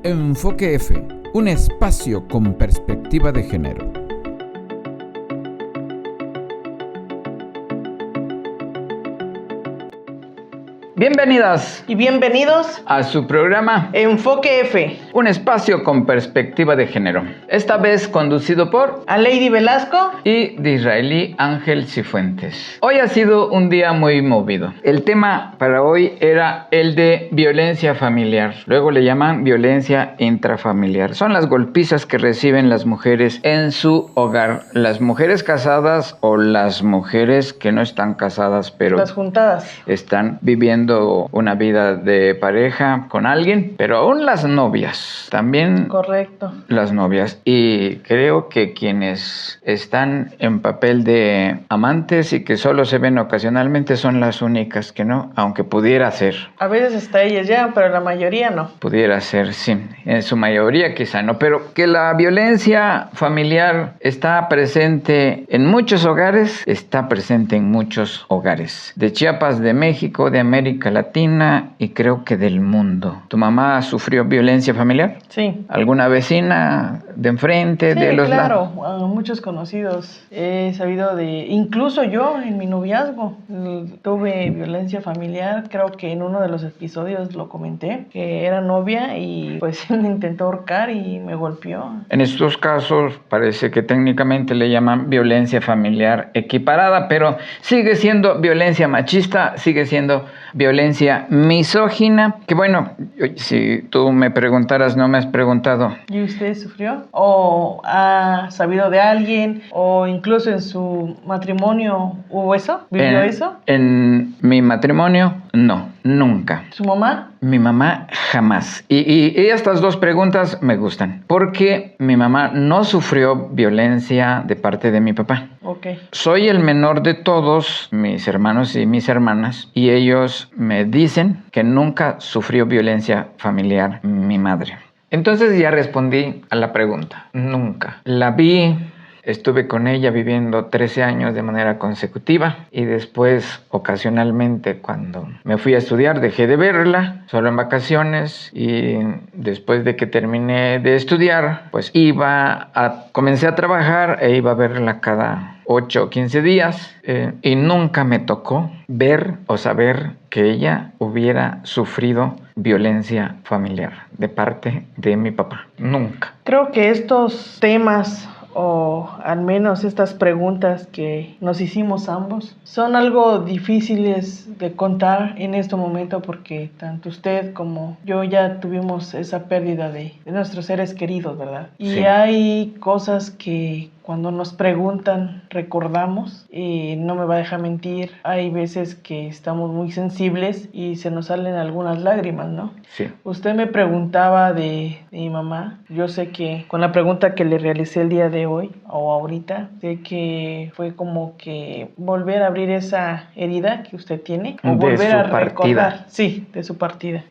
Enfoque F, un espacio con perspectiva de género. Bienvenidas y bienvenidos a su programa Enfoque F, un espacio con perspectiva de género. Esta vez conducido por Lady Velasco y Disraeli Ángel Cifuentes. Hoy ha sido un día muy movido. El tema para hoy era el de violencia familiar. Luego le llaman violencia intrafamiliar. Son las golpizas que reciben las mujeres en su hogar. Las mujeres casadas o las mujeres que no están casadas, pero las juntadas están viviendo una vida de pareja con alguien, pero aún las novias, también. Correcto. Las novias. Y creo que quienes están en papel de amantes y que solo se ven ocasionalmente son las únicas que no, aunque pudiera ser. A veces hasta ellas llegan, pero la mayoría no. Pudiera ser, sí. En su mayoría quizá no, pero que la violencia familiar está presente en muchos hogares, está presente en muchos hogares. De Chiapas, de México, de América Latina y creo que del mundo. ¿Tu mamá sufrió violencia familiar? Sí. ¿Alguna vecina de enfrente? Sí, de los claro, muchos conocidos. He sabido de, incluso yo en mi noviazgo tuve violencia familiar. Creo que en uno de los episodios lo comenté, que era novia y pues me intentó ahorcar y me golpeó. En estos casos parece que técnicamente le llaman violencia familiar equiparada, pero sigue siendo violencia machista, sigue siendo violencia misógina, que bueno, si tú me preguntaras, no me has preguntado. ¿Y usted sufrió? ¿O ha sabido de alguien? ¿O incluso en su matrimonio hubo eso? ¿Vivió eso? En mi matrimonio, no, nunca. ¿Su mamá? Mi mamá jamás. Y estas dos preguntas me gustan, porque mi mamá no sufrió violencia de parte de mi papá. Okay. Soy el menor de todos mis hermanos y mis hermanas y ellos me dicen que nunca sufrió violencia familiar mi madre. Entonces ya respondí a la pregunta. Nunca. La vi. Estuve con ella viviendo 13 años de manera consecutiva y después, ocasionalmente, cuando me fui a estudiar, dejé de verla, solo en vacaciones, y después de que terminé de estudiar, pues comencé a trabajar e iba a verla cada 8 o 15 días y nunca me tocó ver o saber que ella hubiera sufrido violencia familiar de parte de mi papá. Nunca. Creo que estos temas, o al menos estas preguntas que nos hicimos ambos, son algo difíciles de contar en este momento porque tanto usted como yo ya tuvimos esa pérdida de nuestros seres queridos, ¿verdad? Y sí. Hay cosas que cuando nos preguntan recordamos, y no me va a dejar mentir, hay veces que estamos muy sensibles y se nos salen algunas lágrimas, ¿no? Sí. Usted me preguntaba de mi mamá. Yo sé que con la pregunta que le realicé el día de hoy o ahorita, sé que fue como que volver a abrir esa herida que usted tiene o volver a recordar. Sí, de su partida.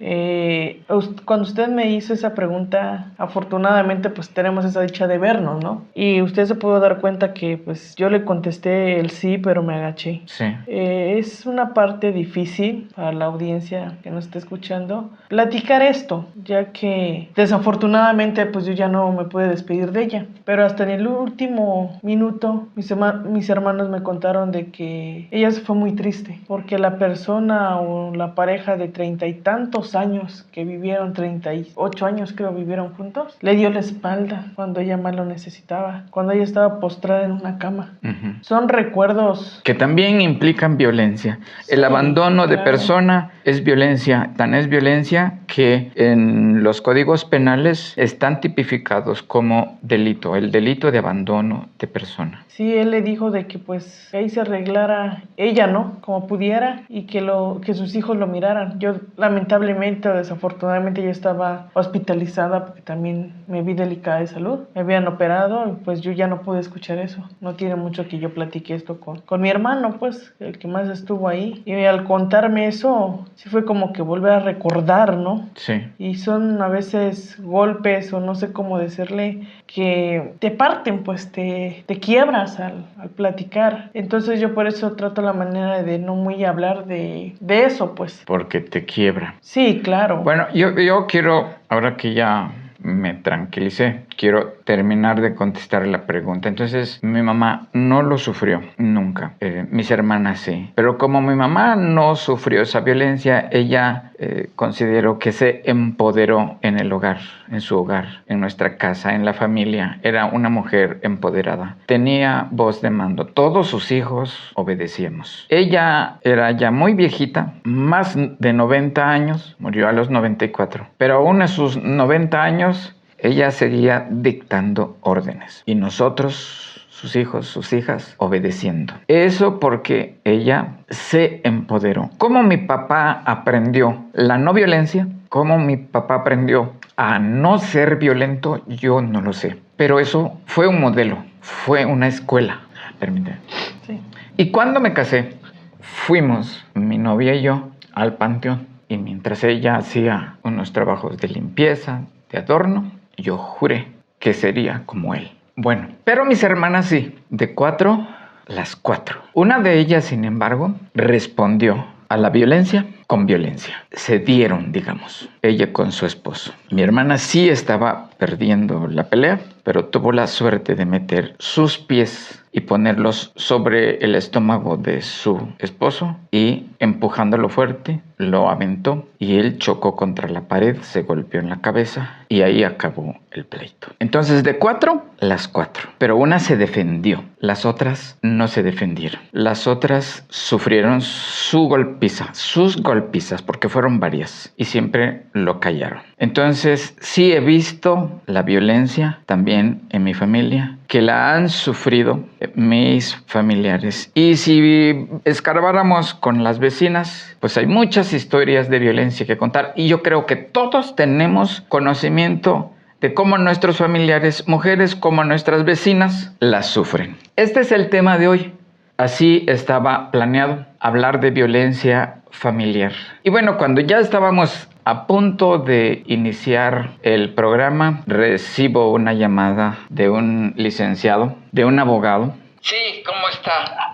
Cuando usted me hizo esa pregunta, afortunadamente pues tenemos esa dicha de vernos, ¿no? Y usted se pudo dar cuenta que pues yo le contesté el sí, pero me agaché. Sí. Es una parte difícil para la audiencia que nos está escuchando platicar esto, ya que desafortunadamente pues yo ya no me pude despedir de ella, pero hasta en el último minuto mis hermanos me contaron de que ella se fue muy triste porque la persona o la pareja de 30 y tantos años que vivieron, 38 años creo vivieron juntos, le dio la espalda cuando ella más lo necesitaba, cuando ella estaba postrada en una cama. Uh-huh. Son recuerdos que también implican violencia. Sí, el abandono de persona es violencia, tan es violencia que en los códigos penales están tipificados como delito, el delito de abandono de persona. Sí, él le dijo de que pues ahí se arreglara ella, ¿no? Como pudiera y que sus hijos lo miraran. Yo lamentablemente o desafortunadamente yo estaba hospitalizada porque también me vi delicada de salud. Me habían operado y pues yo ya no pude escuchar eso. No tiene mucho que yo platiqué esto con mi hermano, pues, el que más estuvo ahí. Y al contarme eso, sí fue como que volver a recordar, ¿no? Sí. Y son a veces golpes o no sé cómo decirle que te parten, pues te quiebras al platicar. Entonces yo por eso trato la manera de no muy hablar de eso, pues. Porque te quiebra. Sí, claro. Bueno, yo quiero, ahora que ya me tranquilicé. Quiero terminar de contestar la pregunta. Entonces, mi mamá no lo sufrió nunca. Mis hermanas sí. Pero como mi mamá no sufrió esa violencia, ella consideró que se empoderó en el hogar, en su hogar, en nuestra casa, en la familia. Era una mujer empoderada. Tenía voz de mando. Todos sus hijos obedecíamos. Ella era ya muy viejita, más de 90 años, murió a los 94. Pero aún a sus 90 años, ella seguía dictando órdenes. Y nosotros, sus hijos, sus hijas, obedeciendo. Eso porque ella se empoderó. ¿Cómo mi papá aprendió la no violencia? ¿Cómo mi papá aprendió a no ser violento? Yo no lo sé. Pero eso fue un modelo, fue una escuela. Permíteme. Sí. Y cuando me casé, fuimos, mi novia y yo, al panteón. Y mientras ella hacía unos trabajos de limpieza, de adorno, yo juré que sería como él. Bueno, pero mis hermanas sí, de 4, las 4. Una de ellas, sin embargo, respondió a la violencia con violencia. Se dieron, digamos, ella con su esposo. Mi hermana sí estaba perdiendo la pelea, pero tuvo la suerte de meter sus pies y ponerlos sobre el estómago de su esposo y empujándolo fuerte, lo aventó y él chocó contra la pared, se golpeó en la cabeza y ahí acabó el pleito. Entonces, de 4, las 4. Pero una se defendió, las otras no se defendieron. Las otras sufrieron sus golpizas, porque fueron varias y siempre lo callaron. Entonces, sí he visto la violencia también en mi familia, que la han sufrido mis familiares. Y si escarbáramos con las vecinas, pues hay muchas historias de violencia que contar. Y yo creo que todos tenemos conocimiento de cómo nuestros familiares, mujeres como nuestras vecinas, las sufren. Este es el tema de hoy. Así estaba planeado, hablar de violencia familiar. Y bueno, cuando ya estábamos a punto de iniciar el programa, recibo una llamada de un licenciado, de un abogado. Sí, ¿cómo está?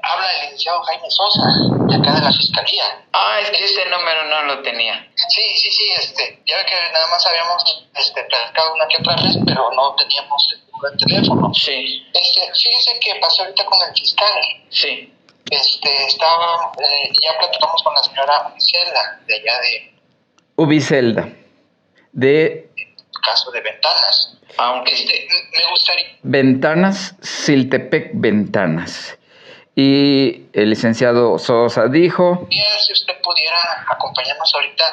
Habla el licenciado Jaime Sosa, de acá de la Fiscalía. Ah, es que este número no lo tenía. Sí, ya ve que nada más habíamos platicado una que otra vez, pero no teníamos el número de teléfono. Sí. Fíjese que pasé ahorita con el fiscal. Sí. Ya platicamos con la señora Ubicelda, de allá de Ubicelda, de caso de Ventanas. Aunque me gustaría... Ventanas, Siltepec Ventanas. Y el licenciado Sosa dijo... Si usted pudiera acompañarnos ahorita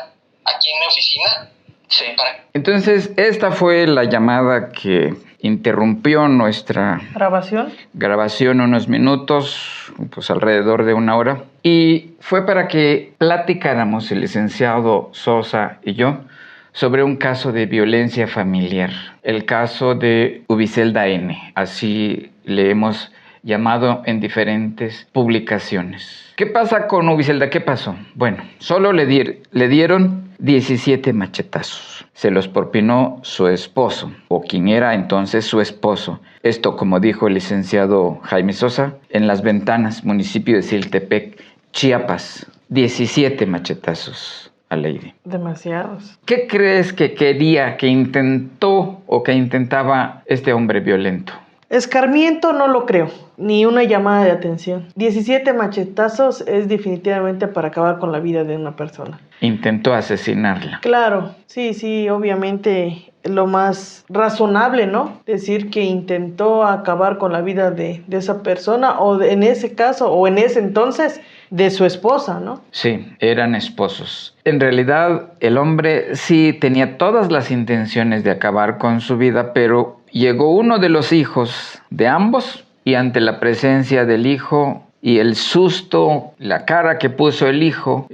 aquí en mi oficina. Sí. Entonces, esta fue la llamada que interrumpió nuestra grabación unos minutos, pues alrededor de 1 hora. Y fue para que platicáramos el licenciado Sosa y yo sobre un caso de violencia familiar. El caso de Ubicelda N. Así le hemos llamado en diferentes publicaciones. ¿Qué pasa con Ubicelda? ¿Qué pasó? Bueno, solo le dieron 17 machetazos. Se los propinó su esposo, o quien era entonces su esposo. Esto, como dijo el licenciado Jaime Sosa, en Las Ventanas, municipio de Siltepec, Chiapas. 17 machetazos a Lady. Demasiados. ¿Qué crees que quería, que intentó o que intentaba este hombre violento? Escarmiento no lo creo, ni una llamada de atención. 17 machetazos es definitivamente para acabar con la vida de una persona. Intentó asesinarla. Claro, sí, obviamente lo más razonable, ¿no? Decir que intentó acabar con la vida de esa persona, o en ese caso, o en ese entonces, de su esposa, ¿no? Sí, eran esposos. En realidad, el hombre sí tenía todas las intenciones de acabar con su vida, pero llegó uno de los hijos de ambos y ante la presencia del hijo y el susto, la cara que puso el hijo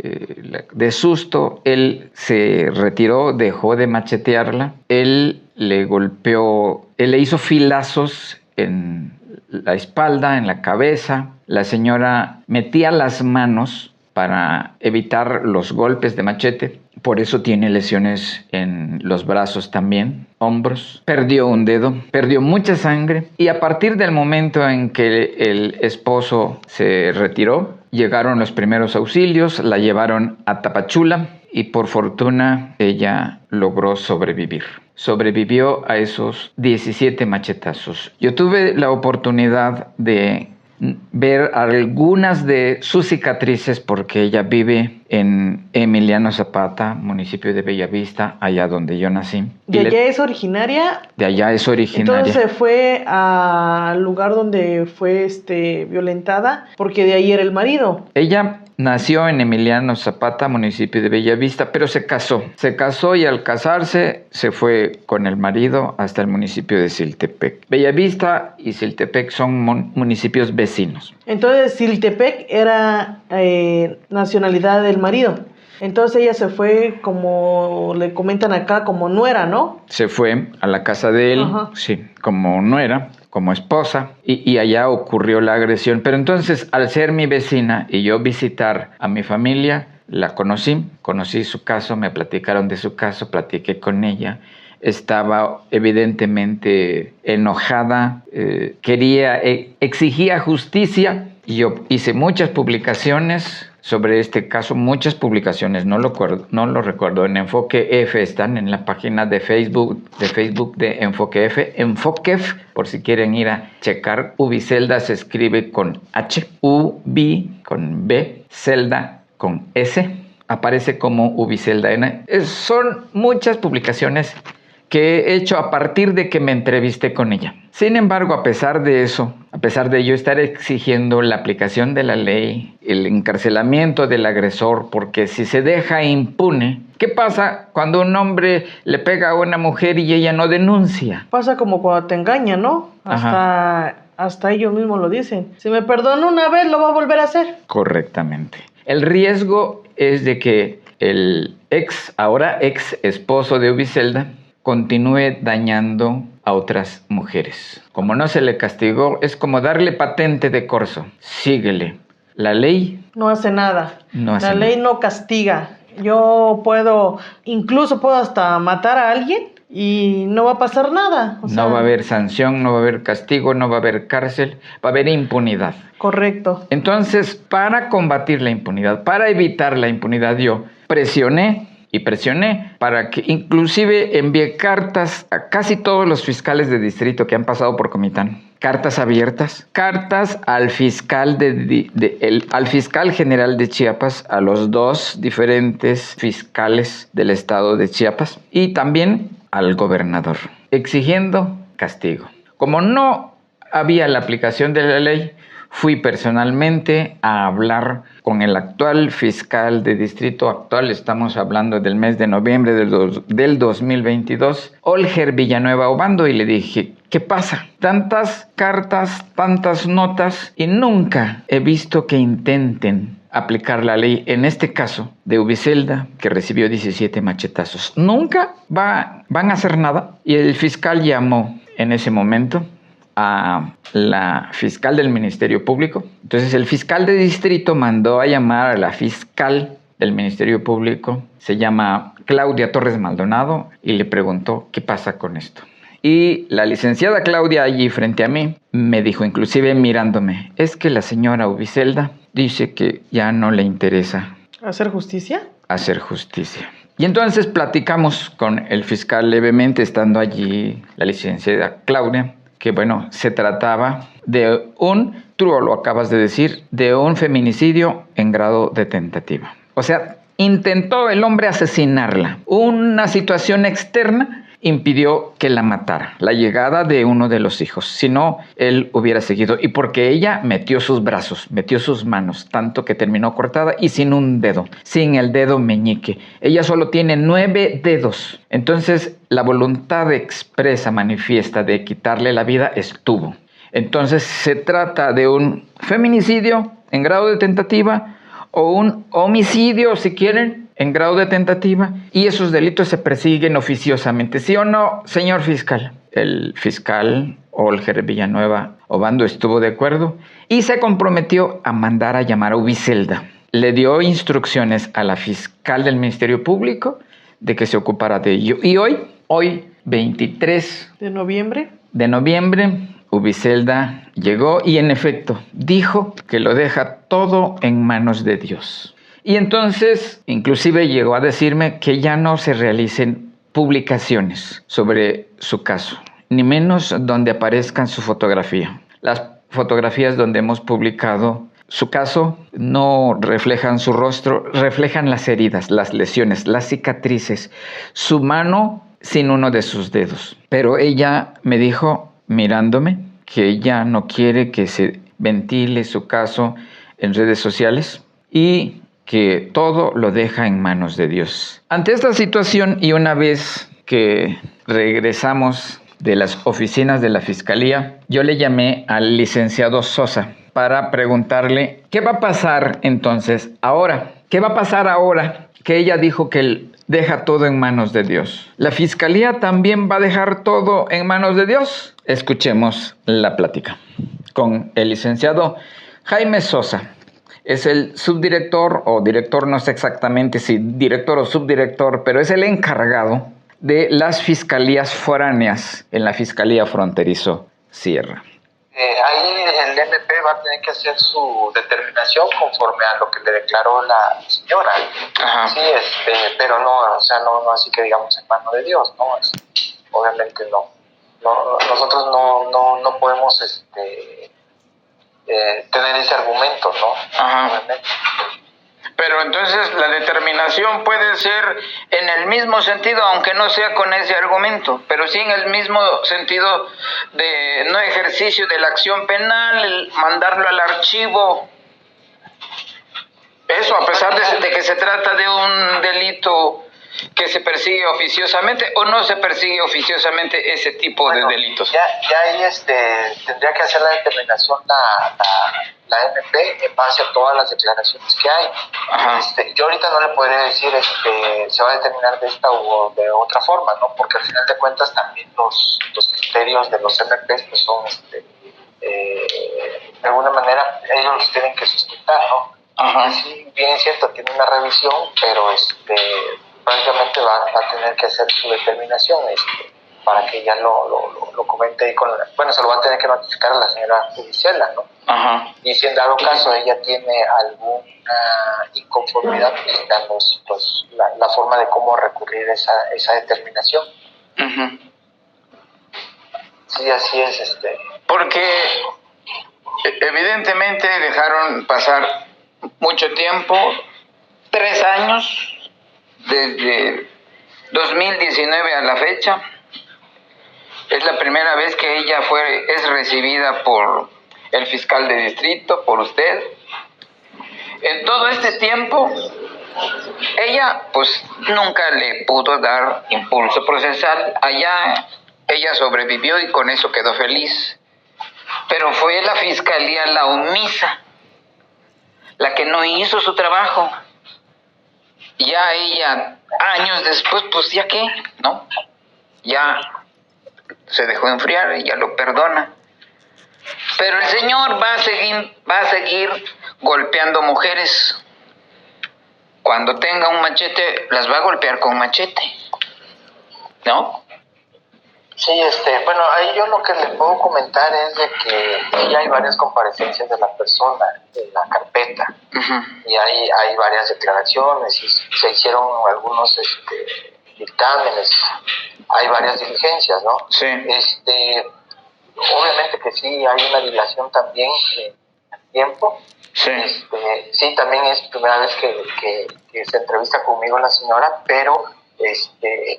de susto, él se retiró, dejó de machetearla. Él le golpeó, él le hizo filazos en la espalda, en la cabeza. La señora metía las manos para evitar los golpes de machete. Por eso tiene lesiones en los brazos también, hombros. Perdió un dedo, perdió mucha sangre. Y a partir del momento en que el esposo se retiró, llegaron los primeros auxilios, la llevaron a Tapachula y por fortuna ella logró sobrevivir. sobrevivió a esos 17 machetazos. Yo tuve la oportunidad de ver algunas de sus cicatrices porque ella vive en Emiliano Zapata, municipio de Bellavista, allá donde yo nací. ¿De allá es originaria? De allá es originaria. Entonces se fue al lugar donde fue violentada porque de ahí era el marido. Ella nació en Emiliano Zapata, municipio de Bellavista, pero se casó. Se casó y al casarse se fue con el marido hasta el municipio de Siltepec. Bellavista y Siltepec son municipios vecinos. Entonces Siltepec era nacionalidad del marido. Entonces ella se fue, como le comentan acá, como nuera, ¿no? Se fue a la casa de él, Ajá. sí, como nuera, como esposa, y allá ocurrió la agresión. Pero entonces, al ser mi vecina y yo visitar a mi familia, la conocí su caso, me platicaron de su caso, platiqué con ella. Estaba evidentemente enojada, exigía justicia. Y yo hice muchas publicaciones sobre este caso, muchas publicaciones, no lo recuerdo, en Enfoque F están en la página de Facebook de Enfoque F, Enfoquef, por si quieren ir a checar. Ubicelda se escribe con H, Ubi con B, Celda con S, aparece como Ubicelda. Son muchas publicaciones que he hecho a partir de que me entrevisté con ella. Sin embargo, a pesar de eso, a pesar de yo estar exigiendo la aplicación de la ley, el encarcelamiento del agresor, porque si se deja impune, ¿qué pasa cuando un hombre le pega a una mujer y ella no denuncia? Pasa como cuando te engañan, ¿no? Hasta ellos mismos lo dicen. Si me perdonó una vez, lo va a volver a hacer. Correctamente. El riesgo es de que el ahora ex esposo de Ubicelda, continúe dañando a otras mujeres. Como no se le castigó, es como darle patente de corso. Síguele. La ley no hace nada. La ley no castiga. Yo incluso puedo hasta matar a alguien y no va a pasar nada. No va a haber sanción, no va a haber castigo, no va a haber cárcel, va a haber impunidad. Correcto. Entonces, para combatir la impunidad, para evitar la impunidad, yo presioné para que inclusive envié cartas a casi todos los fiscales de distrito que han pasado por Comitán. Cartas abiertas, cartas al fiscal al fiscal general de Chiapas, a los 2 diferentes fiscales del estado de Chiapas y también al gobernador, exigiendo castigo. Como no había la aplicación de la ley, fui personalmente a hablar con el actual fiscal de distrito actual, estamos hablando del mes de noviembre del 2022, Olger Villanueva Obando, y le dije, ¿qué pasa? Tantas cartas, tantas notas, y nunca he visto que intenten aplicar la ley, en este caso de Ubicelda, que recibió 17 machetazos. Nunca van a hacer nada. Y el fiscal llamó en ese momento a la fiscal del Ministerio Público. Entonces el fiscal de distrito mandó a llamar a la fiscal del Ministerio Público, se llama Claudia Torres Maldonado, y le preguntó qué pasa con esto. Y la licenciada Claudia, allí frente a mí, me dijo, inclusive mirándome, es que la señora Ubicelda dice que ya no le interesa ¿hacer justicia? Hacer justicia. Y entonces platicamos con el fiscal levemente, estando allí la licenciada Claudia, que bueno, se trataba de tú lo acabas de decir, de un feminicidio en grado de tentativa. O sea, intentó el hombre asesinarla. Una situación externa impidió que la matara, la llegada de uno de los hijos. Si no, él hubiera seguido. Y porque ella metió sus brazos, metió sus manos, tanto que terminó cortada y sin un dedo, sin el dedo meñique. Ella solo tiene 9 dedos. Entonces, la voluntad expresa, manifiesta de quitarle la vida estuvo. Entonces, se trata de un feminicidio en grado de tentativa o un homicidio, si quieren, en grado de tentativa, y esos delitos se persiguen oficiosamente. ¿Sí o no, señor fiscal? El fiscal Olger Villanueva Obando estuvo de acuerdo y se comprometió a mandar a llamar a Ubicelda. Le dio instrucciones a la fiscal del Ministerio Público de que se ocupara de ello. Y hoy 23 de noviembre, Ubicelda llegó y en efecto dijo que lo deja todo en manos de Dios. Y entonces inclusive llegó a decirme que ya no se realicen publicaciones sobre su caso, ni menos donde aparezca su fotografía. Las fotografías donde hemos publicado su caso no reflejan su rostro, reflejan las heridas, las lesiones, las cicatrices, su mano sin uno de sus dedos. Pero ella me dijo, mirándome, que ella no quiere que se ventile su caso en redes sociales y que todo lo deja en manos de Dios. Ante esta situación, y una vez que regresamos de las oficinas de la Fiscalía, yo le llamé al licenciado Sosa para preguntarle qué va a pasar entonces ahora. ¿Qué va a pasar ahora que ella dijo que él deja todo en manos de Dios? ¿La Fiscalía también va a dejar todo en manos de Dios? Escuchemos la plática con el licenciado Jaime Sosa. Es el subdirector o director, no sé exactamente si director o subdirector, pero es el encargado de las fiscalías foráneas en la Fiscalía Fronterizo Sierra. Ahí el MP va a tener que hacer su determinación conforme a lo que le declaró la señora. Ajá. Sí, pero no, o sea, no así que digamos en mano de Dios, ¿no? Obviamente no. Nosotros no podemos tener ese argumento, ¿no? Ajá. Obviamente. Pero entonces la determinación puede ser en el mismo sentido, aunque no sea con ese argumento, pero sí en el mismo sentido de no ejercicio de la acción penal, el mandarlo al archivo. Eso a pesar de que se trata de un delito que se persigue oficiosamente o no se persigue oficiosamente ese tipo de delitos. Ya ahí tendría que hacer la determinación la MP en base a todas las declaraciones que hay. Ajá. Yo ahorita no le podría decir se va a determinar de esta u de otra forma, ¿no? Porque al final de cuentas también los criterios de los MPs pues son de alguna manera ellos los tienen que sustentar, ¿no? Ajá. Sí, bien es cierto, tiene una revisión, pero prácticamente va a tener que hacer su determinación para que ya lo comente ahí bueno, se lo va a tener que notificar a la señora judicial, ¿no? Ajá. Y si en dado caso ella tiene alguna inconformidad, pues la forma de cómo recurrir esa determinación. Uh-huh. Sí, así es. Porque evidentemente dejaron pasar mucho tiempo, 3 años, desde 2019 a la fecha. Es la primera vez que ella es recibida por el fiscal de distrito, por usted. En todo este tiempo, ella pues nunca le pudo dar impulso procesal. Allá ella sobrevivió y con eso quedó feliz. Pero fue la fiscalía la omisa, la que no hizo su trabajo. Ya ella, años después, pues ya qué, ¿no? Ya se dejó enfriar y ya lo perdona. Pero el señor va a seguir golpeando mujeres. Cuando tenga un machete, las va a golpear con machete, ¿no? Sí, bueno, ahí yo lo que le puedo comentar es de que sí hay varias comparecencias de la persona en la carpeta. Uh-huh. Y hay varias declaraciones y se hicieron algunos dictámenes, hay varias diligencias, ¿no? Sí. Obviamente que sí hay una dilación también en tiempo. Sí. Sí, también es primera vez que se entrevista conmigo la señora, pero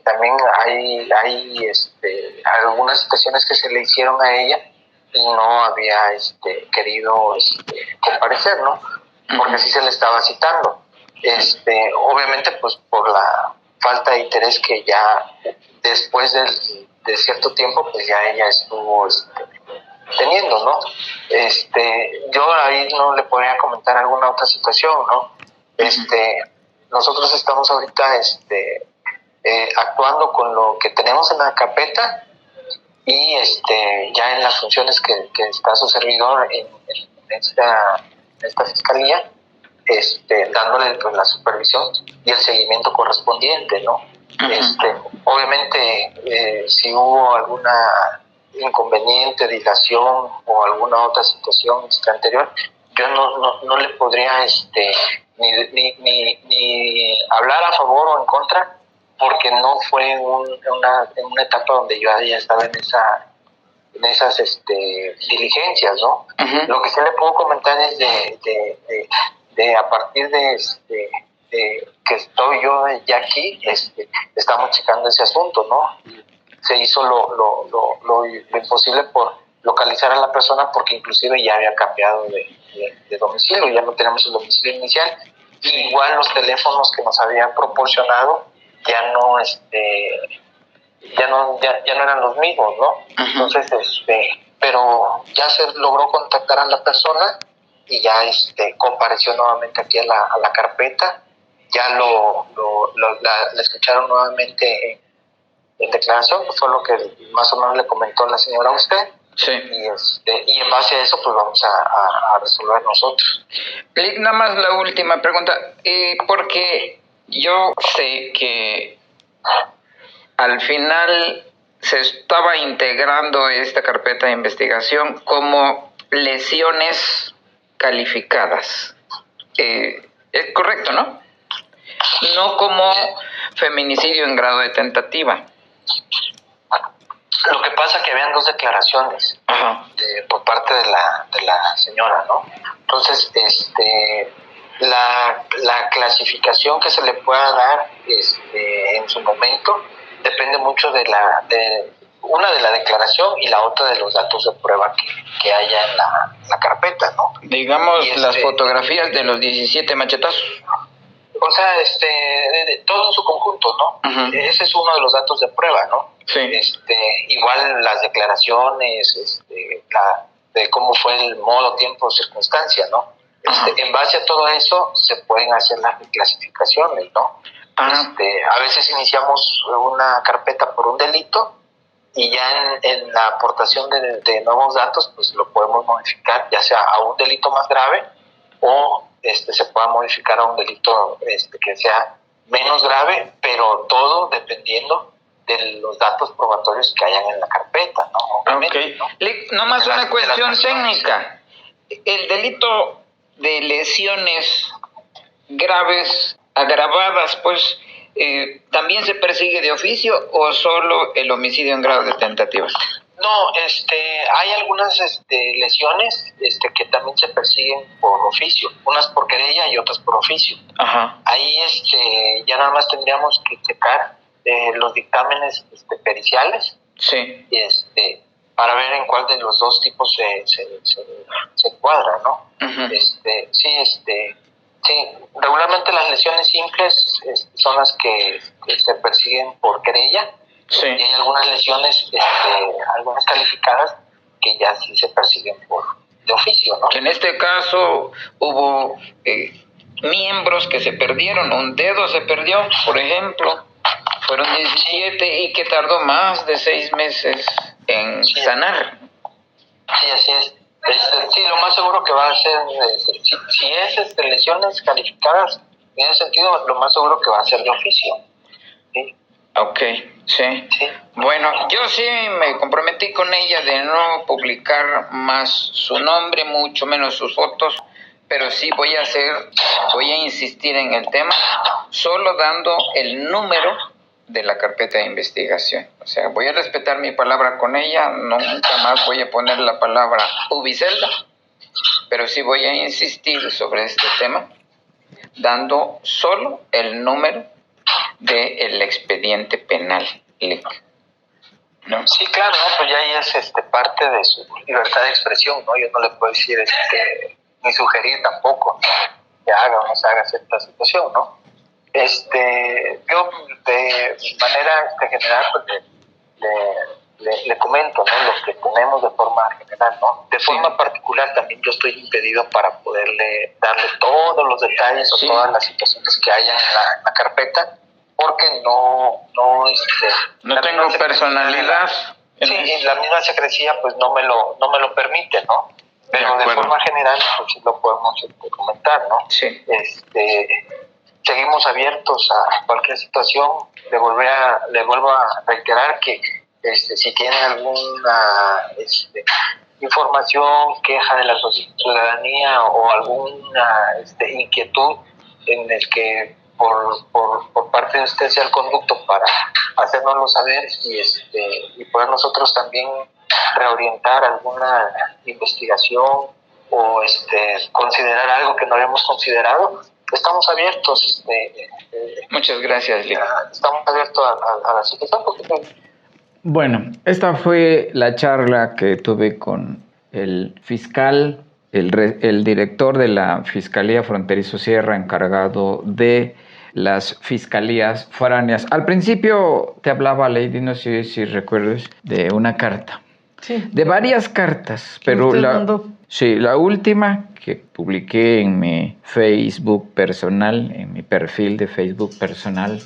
también hay algunas situaciones que se le hicieron a ella y no había querido comparecer, ¿no? Porque sí se le estaba citando. Obviamente pues por la falta de interés que ya después de cierto tiempo pues ya ella estuvo teniendo, ¿no? Yo ahí no le podría comentar alguna otra situación, ¿no? Nosotros estamos ahorita actuando con lo que tenemos en la carpeta y ya en las funciones que está su servidor en esta fiscalía, dándole pues, la supervisión y el seguimiento correspondiente, ¿no? Obviamente si hubo alguna inconveniente, dilación o alguna otra situación anterior, yo no le podría ni hablar a favor o en contra porque no fue en una etapa donde yo ya estaba en esas diligencias, ¿no? Ujú. Lo que sí le puedo comentar es de a partir de que estoy yo ya aquí, estamos checando ese asunto, ¿no? Se hizo lo imposible por localizar a la persona, porque inclusive ya había cambiado de domicilio, ya no tenemos el domicilio inicial. Igual los teléfonos que nos habían proporcionado ya no ya no eran los mismos, ¿no? Ajá. Entonces, pero ya se logró contactar a la persona y ya compareció nuevamente aquí a la carpeta. Ya la escucharon nuevamente en declaración, que fue lo que más o menos le comentó la señora a usted. Sí. Y en base a eso, pues vamos a resolver nosotros. Nada más la última pregunta, porque yo sé que al final se estaba integrando esta carpeta de investigación como lesiones calificadas. Es correcto, ¿no? No como feminicidio en grado de tentativa. Lo que pasa es que habían dos declaraciones. Ajá. Por parte de la señora, ¿no? Entonces, la clasificación que se le pueda dar en su momento depende mucho de una de la declaración y la otra de los datos de prueba que haya en la carpeta, ¿no? Digamos, las fotografías de los 17 machetazos. O sea, todo en su conjunto, ¿no? Uh-huh. Ese es uno de los datos de prueba, ¿no? Sí. Igual las declaraciones, de cómo fue el modo, tiempo, circunstancia, ¿no? Uh-huh. En base a todo eso se pueden hacer las reclasificaciones, ¿no? Uh-huh. A veces iniciamos una carpeta por un delito y ya en la aportación de nuevos datos, pues lo podemos modificar, ya sea a un delito más grave o se pueda modificar a un delito que sea menos grave, pero todo dependiendo de los datos probatorios que hayan en la carpeta, ¿no? Obviamente, ¿no? Nomás una cuestión técnica. El delito de lesiones graves, agravadas, pues, ¿también se persigue de oficio o solo el homicidio en grado de tentativa? No, hay algunas lesiones que también se persiguen por oficio, unas por querella y otras por oficio. Ajá. Ahí ya nada más tendríamos que checar los dictámenes periciales. Sí. Para ver en cuál de los dos tipos se cuadra, ¿no? Uh-huh. Sí, regularmente las lesiones simples son las que se persiguen por querella. Sí. Y hay algunas lesiones, algunas calificadas, que ya sí se persiguen de oficio, ¿no? En este caso hubo miembros que se perdieron, un dedo se perdió, por ejemplo, fueron 17 y que tardó más de 6 meses en sanar. Sí, así es. Sí, lo más seguro que va a ser, si es lesiones calificadas, en ese sentido, lo más seguro que va a ser de oficio. ¿Sí? Ok, sí. Bueno, yo sí me comprometí con ella de no publicar más su nombre, mucho menos sus fotos, pero sí voy a insistir en el tema, solo dando el número de la carpeta de investigación. O sea, voy a respetar mi palabra con ella, nunca más voy a poner la palabra Ubicelda, pero sí voy a insistir sobre este tema, dando solo el número del expediente penal, ¿no? Sí, claro, ¿no? Pues ya ahí es parte de su libertad de expresión, ¿no? Yo no le puedo decir ni sugerir tampoco que haga o no se haga cierta situación, ¿no? Yo de manera general pues le comento, ¿no? Lo que tenemos de forma general, ¿no? De forma particular también yo estoy impedido para poderle darle todos los detalles o todas las situaciones que hayan en la carpeta, porque no tengo personalidad. Sí, la misma secrecía pues no me lo permite, ¿no? Pero de forma general pues sí lo podemos comentar, ¿no? Sí. Seguimos abiertos a cualquier situación. Le vuelvo a reiterar que si tienen alguna información, queja de la ciudadanía o alguna inquietud en el que por parte de usted sea el conducto para hacérnoslo saber y poder nosotros también reorientar alguna investigación o considerar algo que no habíamos considerado. Estamos abiertos. Muchas gracias, Lili. Estamos abiertos a la situación porque... Bueno, esta fue la charla que tuve con el fiscal, el director de la Fiscalía Fronterizo Sierra, encargado de las fiscalías foráneas. Al principio te hablaba, Lady, no sé si recuerdas, de una carta. Sí. De varias cartas, pero la última que publiqué en mi Facebook personal, en mi perfil de Facebook personal,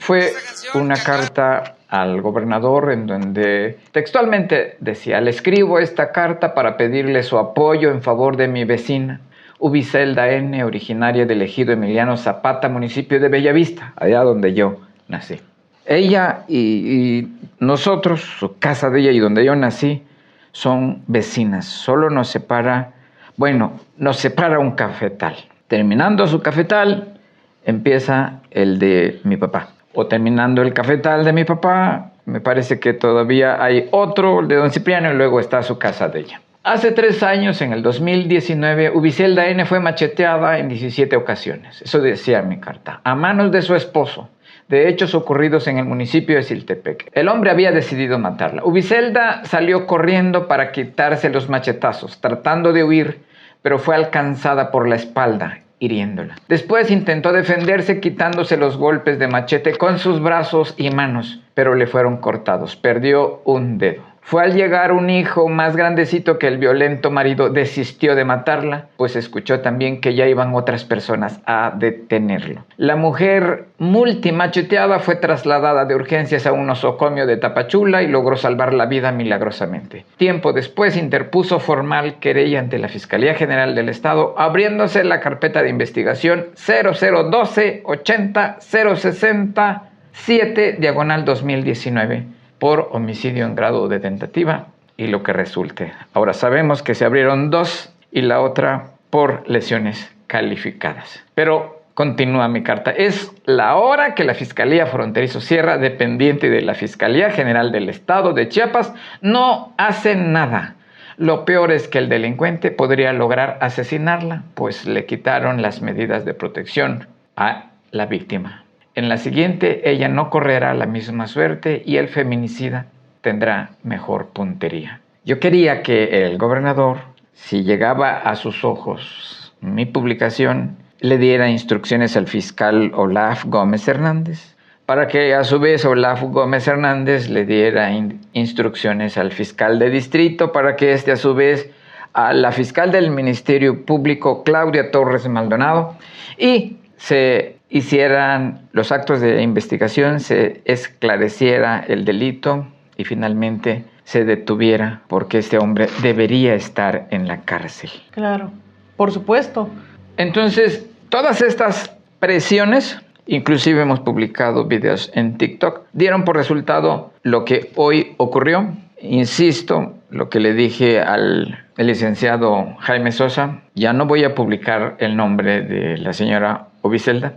fue una carta al gobernador en donde textualmente decía: le escribo esta carta para pedirle su apoyo en favor de mi vecina Ubiselda N., originaria del ejido Emiliano Zapata, municipio de Bellavista, allá donde yo nací. Ella y nosotros, su casa de ella y donde yo nací, son vecinas. Solo nos separa un cafetal. Terminando su cafetal, empieza el de mi papá. O terminando el cafetal de mi papá, me parece que todavía hay otro, el de don Cipriano, y luego está su casa de ella. Hace 3 años, en el 2019, Ubiselda N. fue macheteada en 17 ocasiones. Eso decía mi carta. A manos de su esposo, de hechos ocurridos en el municipio de Siltepec. El hombre había decidido matarla. Ubiselda salió corriendo para quitarse los machetazos, tratando de huir, pero fue alcanzada por la espalda, hiriéndola. Después intentó defenderse quitándose los golpes de machete con sus brazos y manos, pero le fueron cortados. Perdió un dedo. Fue al llegar un hijo más grandecito que el violento marido desistió de matarla, pues escuchó también que ya iban otras personas a detenerlo. La mujer multimacheteada fue trasladada de urgencias a un nosocomio de Tapachula y logró salvar la vida milagrosamente. Tiempo después interpuso formal querella ante la Fiscalía General del Estado, abriéndose la carpeta de investigación 0012-80-067-2019 por homicidio en grado de tentativa y lo que resulte. Ahora sabemos que se abrieron 2 y la otra por lesiones calificadas. Pero continúa mi carta. Es la hora que la Fiscalía Fronterizo Sierra, dependiente de la Fiscalía General del Estado de Chiapas, no hace nada. Lo peor es que el delincuente podría lograr asesinarla, pues le quitaron las medidas de protección a la víctima. En la siguiente, ella no correrá la misma suerte y el feminicida tendrá mejor puntería. Yo quería que el gobernador, si llegaba a sus ojos mi publicación, le diera instrucciones al fiscal Olaf Gómez Hernández, para que a su vez Olaf Gómez Hernández le diera instrucciones al fiscal de distrito, para que a su vez a la fiscal del Ministerio Público, Claudia Torres Maldonado, y se hicieran los actos de investigación, se esclareciera el delito y finalmente se detuviera, porque este hombre debería estar en la cárcel. Claro, por supuesto. Entonces, todas estas presiones, inclusive hemos publicado videos en TikTok, dieron por resultado lo que hoy ocurrió. Insisto, lo que le dije al licenciado Jaime Sosa: ya no voy a publicar el nombre de la señora Ubiselda,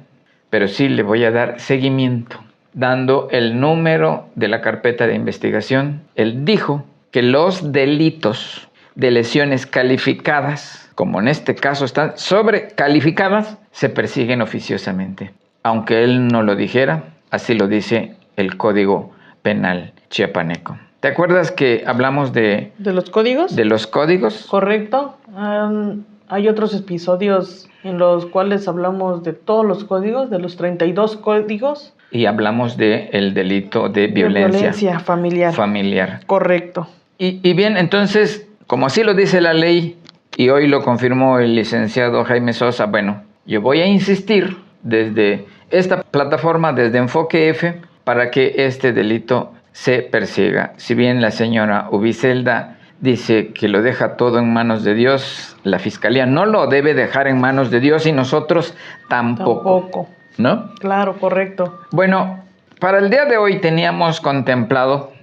pero sí le voy a dar seguimiento, dando el número de la carpeta de investigación. Él dijo que los delitos de lesiones calificadas, como en este caso están sobrecalificadas, se persiguen oficiosamente. Aunque él no lo dijera, así lo dice el Código Penal chiapaneco. ¿Te acuerdas que hablamos de los códigos? De los códigos. Correcto. Hay otros episodios en los cuales hablamos de todos los códigos, de los 32 códigos. Y hablamos del delito de violencia familiar. Correcto. Y bien, entonces, como así lo dice la ley, y hoy lo confirmó el licenciado Jaime Sosa, bueno, yo voy a insistir desde esta plataforma, desde Enfoque F, para que este delito se persiga. Si bien la señora Ubiselda dice que lo deja todo en manos de Dios, la Fiscalía no lo debe dejar en manos de Dios y nosotros tampoco. ¿No? Claro, correcto. Bueno, para el día de hoy teníamos contemplado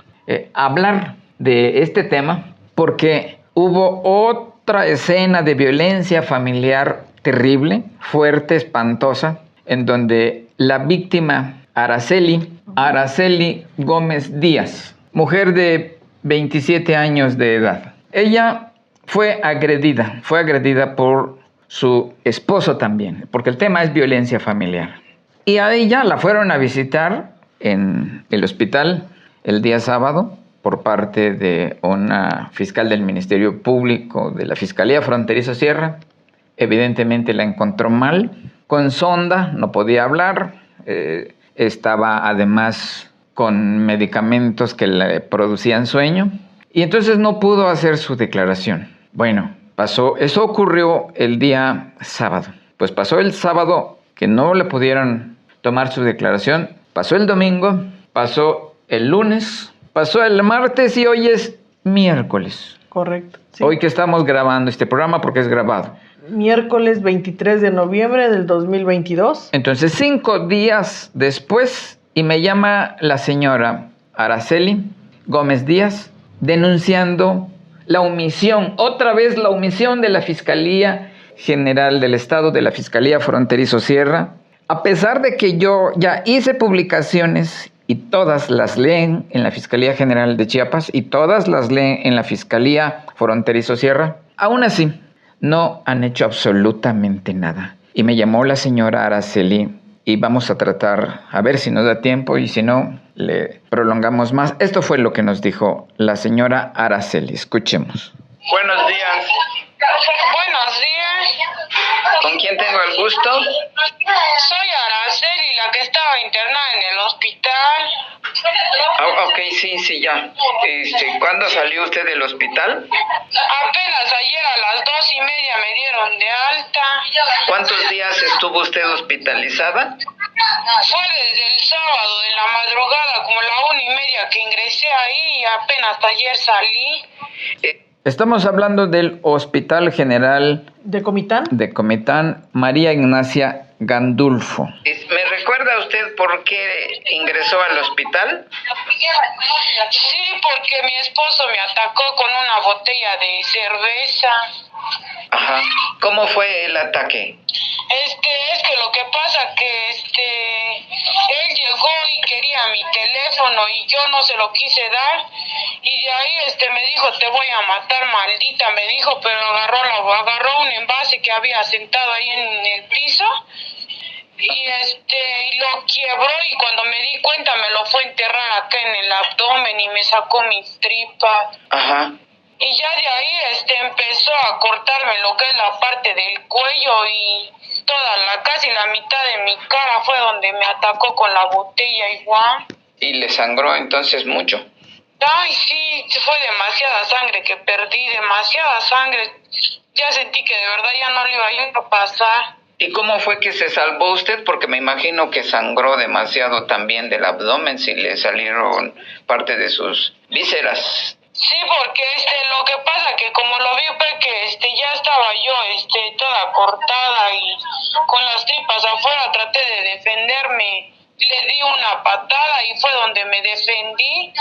hablar de este tema porque hubo otra escena de violencia familiar terrible, fuerte, espantosa, en donde la víctima Araceli Gómez Díaz, mujer de 27 años de edad, ella fue agredida por su esposo también, porque el tema es violencia familiar. Y a ella la fueron a visitar en el hospital el día sábado por parte de una fiscal del Ministerio Público de la Fiscalía Fronterizo Sierra. Evidentemente la encontró mal, con sonda, no podía hablar, estaba además con medicamentos que le producían sueño y entonces no pudo hacer su declaración. Bueno, eso ocurrió el día sábado. Pues pasó el sábado que no le pudieron tomar su declaración, pasó el domingo, pasó el lunes, pasó el martes y hoy es miércoles. Correcto. Sí. Hoy que estamos grabando este programa porque es grabado. Miércoles 23 de noviembre del 2022. Entonces, 5 días después, y me llama la señora Araceli Gómez Díaz denunciando la omisión, otra vez la omisión de la Fiscalía General del Estado, de la Fiscalía Fronterizo Sierra, a pesar de que yo ya hice publicaciones y todas las leen en la Fiscalía General de Chiapas y todas las leen en la Fiscalía Fronterizo Sierra, aún así no han hecho absolutamente nada. Y me llamó la señora Araceli y vamos a tratar, a ver si nos da tiempo y si no, le prolongamos más. Esto fue lo que nos dijo la señora Araceli. Escuchemos. Buenos días. Buenos días. ¿Con quién tengo el gusto? Soy Araceli, la que estaba internada en el hospital. Ok, sí, ya. ¿Cuándo salió usted del hospital? Apenas ayer a las 2:30 me dieron de alta. ¿Cuántos días estuvo usted hospitalizada? Fue desde el sábado de la madrugada, como la 1:30 que ingresé ahí y apenas ayer salí. Estamos hablando del Hospital General ¿De Comitán? de Comitán, María Ignacia Gandulfo. ¿Me recuerda usted por qué ingresó al hospital? Sí, porque mi esposo me atacó con una botella de cerveza. Ajá. ¿Cómo fue el ataque? Es que lo que pasa que él llegó y quería mi teléfono y yo no se lo quise dar y de ahí me dijo te voy a matar maldita, me dijo, pero agarró un envase que había sentado ahí en el piso y lo quebró y cuando me di cuenta me lo fue a enterrar acá en el abdomen y me sacó mis tripas. Ajá. Y ya de ahí empezó a cortarme lo que es la parte del cuello y casi la mitad de mi cara fue donde me atacó con la botella igual. ¿Y le sangró entonces mucho? Ay, sí, fue demasiada sangre que perdí, demasiada sangre. Ya sentí que de verdad ya no le iba a ir a pasar. ¿Y cómo fue que se salvó usted? Porque me imagino que sangró demasiado también del abdomen, si le salieron parte de sus vísceras. Sí, porque lo que pasa que como lo vi fue que ya estaba yo toda cortada y con las tripas afuera traté de defenderme, le di una patada y fue donde me defendí,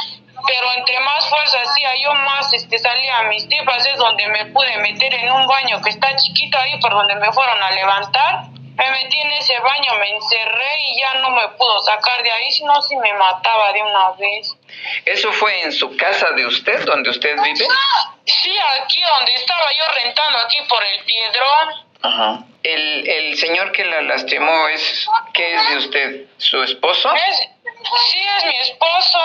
pero entre más fuerza hacía yo más salía mis tripas, es donde me pude meter en un baño que está chiquito ahí por donde me fueron a levantar. Me metí en ese baño, me encerré y ya no me pudo sacar de ahí, sino si me mataba de una vez. ¿Eso fue en su casa de usted, donde usted vive? Sí, aquí donde estaba yo rentando, aquí por el Piedrón. Ajá. ¿El señor que la lastimó qué es de usted? ¿Su esposo? Sí, es mi esposo.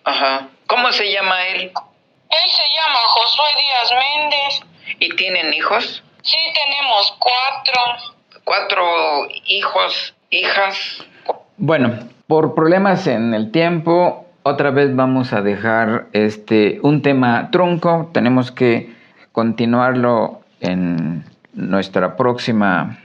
Ajá. ¿Cómo se llama él? Él se llama Josué Díaz Méndez. ¿Y tienen hijos? Sí, tenemos 4. 4 hijos, hijas. Bueno, por problemas en el tiempo, otra vez vamos a dejar un tema trunco. Tenemos que continuarlo en nuestra próxima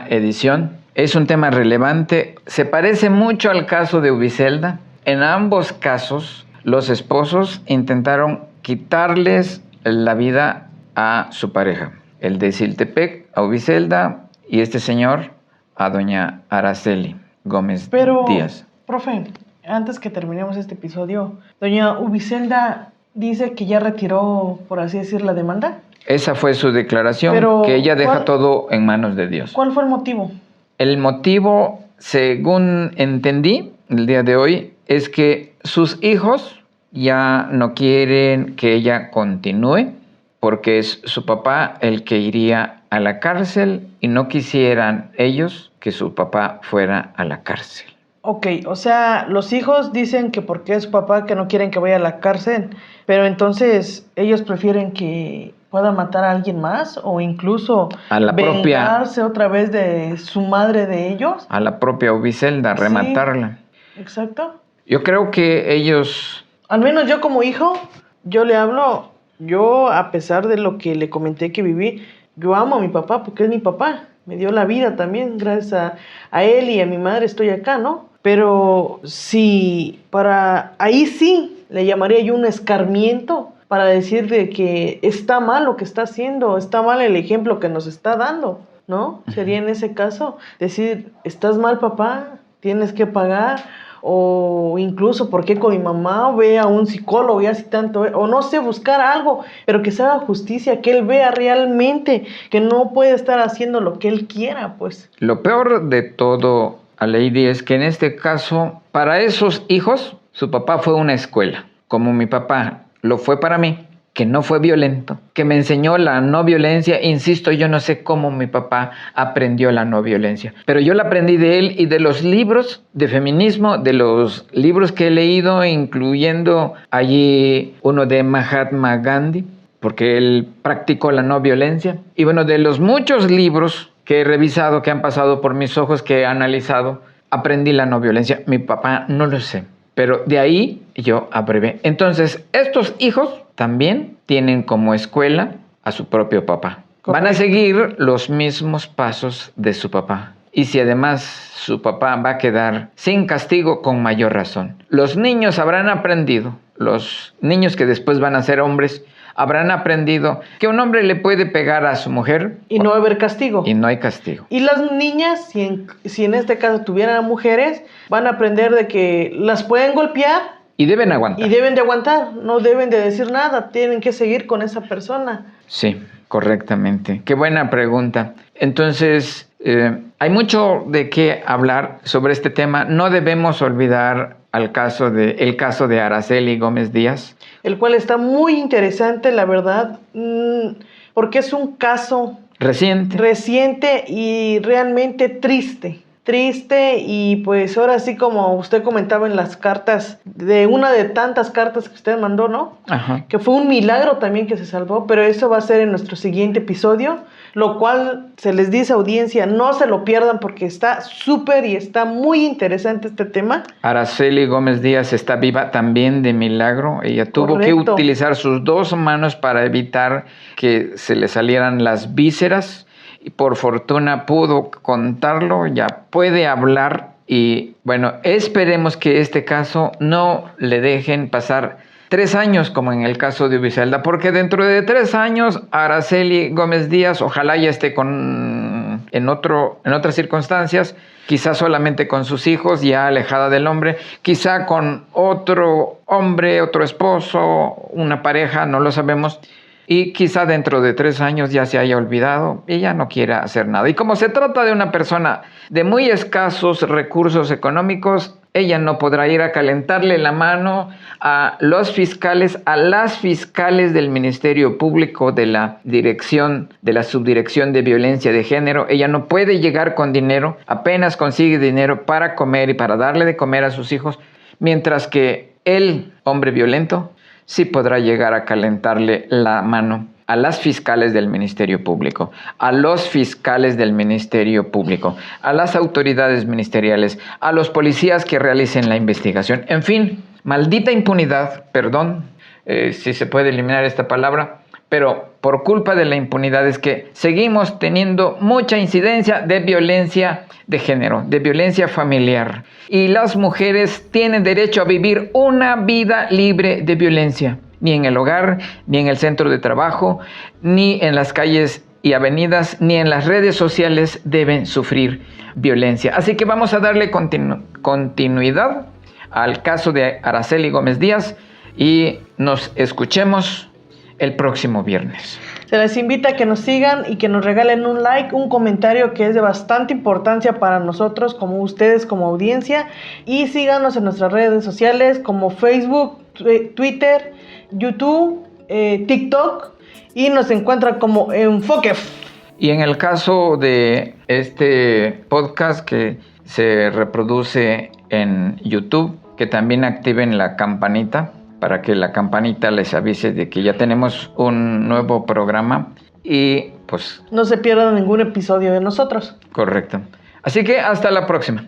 edición. Es un tema relevante. Se parece mucho al caso de Ubiselda. En ambos casos, los esposos intentaron quitarles la vida a su pareja. El de Siltepec a Ubiselda y este señor a doña Araceli Gómez Díaz. Profe, antes que terminemos este episodio, doña Ubiselda dice que ya retiró, por así decir, la demanda. Esa fue su declaración, que ella deja todo en manos de Dios. ¿Cuál fue el motivo? El motivo, según entendí el día de hoy, es que sus hijos ya no quieren que ella continúe porque es su papá el que iría a la cárcel y no quisieran ellos que su papá fuera a la cárcel. Ok, o sea, los hijos dicen que porque es su papá que no quieren que vaya a la cárcel, pero entonces ellos prefieren que pueda matar a alguien más o incluso A la vengarse otra vez de su madre de ellos. A la propia Ubiselda, Sí. rematarla. Exacto. Yo creo que ellos... Al menos yo como hijo, yo le hablo, yo a pesar de lo que le comenté que viví, yo amo a mi papá porque es mi papá. Me dio la vida también, gracias a él y a mi madre estoy acá, ¿no? Pero sí, ahí sí le llamaría yo un escarmiento para decir de que está mal lo que está haciendo, está mal el ejemplo que nos está dando, ¿no? Sería en ese caso decir, estás mal papá, tienes que pagar, o incluso por qué con mi mamá ve a un psicólogo y así tanto, o no sé, buscar algo, pero que se haga justicia, que él vea realmente que no puede estar haciendo lo que él quiera, pues. Lo peor de todo, Aleidi, es que en este caso, para esos hijos, su papá fue una escuela, como mi papá lo fue para mí, que no fue violento, que me enseñó la no violencia. Insisto, yo no sé cómo mi papá aprendió la no violencia, pero yo la aprendí de él y de los libros de feminismo, de los libros que he leído, incluyendo allí uno de Mahatma Gandhi, porque él practicó la no violencia. Y bueno, de los muchos libros que he revisado, que han pasado por mis ojos, que he analizado, aprendí la no violencia. Mi papá no lo sé, pero de ahí yo abrevé. Entonces, estos hijos también tienen como escuela a su propio papá. Correcto. Van a seguir los mismos pasos de su papá. Y si además su papá va a quedar sin castigo, con mayor razón. Los niños habrán aprendido, los niños que después van a ser hombres, habrán aprendido que un hombre le puede pegar a su mujer Y no haber castigo. y no hay castigo. Y las niñas, si en este caso tuvieran mujeres, van a aprender de que las pueden golpear Y deben aguantar. y deben de aguantar, no deben de decir nada, tienen que seguir con esa persona. Sí, correctamente. Qué buena pregunta. Entonces, hay mucho de qué hablar sobre este tema. No debemos olvidar el caso de Araceli Gómez Díaz. El cual está muy interesante, la verdad, porque es un caso reciente y realmente triste. Y pues ahora sí, como usted comentaba en las cartas, de una de tantas cartas que usted mandó, ¿no? Ajá. Que fue un milagro también que se salvó, pero eso va a ser en nuestro siguiente episodio, lo cual se les dice, audiencia, no se lo pierdan porque está súper y está muy interesante este tema. Araceli Gómez Díaz está viva también de milagro. Ella tuvo que Correcto. utilizar sus 2 manos para evitar que se le salieran las vísceras. Y por fortuna pudo contarlo, ya puede hablar y bueno, esperemos que este caso no le dejen pasar 3 años como en el caso de Ubiselda, porque dentro de 3 años Araceli Gómez Díaz ojalá ya esté en otras circunstancias, quizá solamente con sus hijos, ya alejada del hombre, quizá con otro hombre, otro esposo, una pareja, no lo sabemos. Y quizá dentro de 3 años ya se haya olvidado y ya no quiera hacer nada. Y como se trata de una persona de muy escasos recursos económicos, ella no podrá ir a calentarle la mano a los fiscales, a las fiscales del Ministerio Público de la Subdirección de Violencia de Género. Ella no puede llegar con dinero, apenas consigue dinero para comer y para darle de comer a sus hijos, mientras que el hombre violento sí podrá llegar a calentarle la mano a las fiscales del Ministerio Público, a los fiscales del Ministerio Público, a las autoridades ministeriales, a los policías que realicen la investigación. En fin, maldita impunidad, perdón si se puede eliminar esta palabra, pero por culpa de la impunidad es que seguimos teniendo mucha incidencia de violencia de género, de violencia familiar. Y las mujeres tienen derecho a vivir una vida libre de violencia. Ni en el hogar, ni en el centro de trabajo, ni en las calles y avenidas, ni en las redes sociales deben sufrir violencia. Así que vamos a darle continuidad al caso de Araceli Gómez Díaz y nos escuchemos el próximo viernes. Se les invita a que nos sigan y que nos regalen un like, un comentario que es de bastante importancia para nosotros, como ustedes, como audiencia. Y síganos en nuestras redes sociales como Facebook, Twitter, YouTube, TikTok. Y nos encuentran como Enfoque. Y en el caso de este podcast que se reproduce en YouTube, que también activen la campanita para que la campanita les avise de que ya tenemos un nuevo programa y pues... no se pierdan ningún episodio de nosotros. Correcto. Así que hasta la próxima.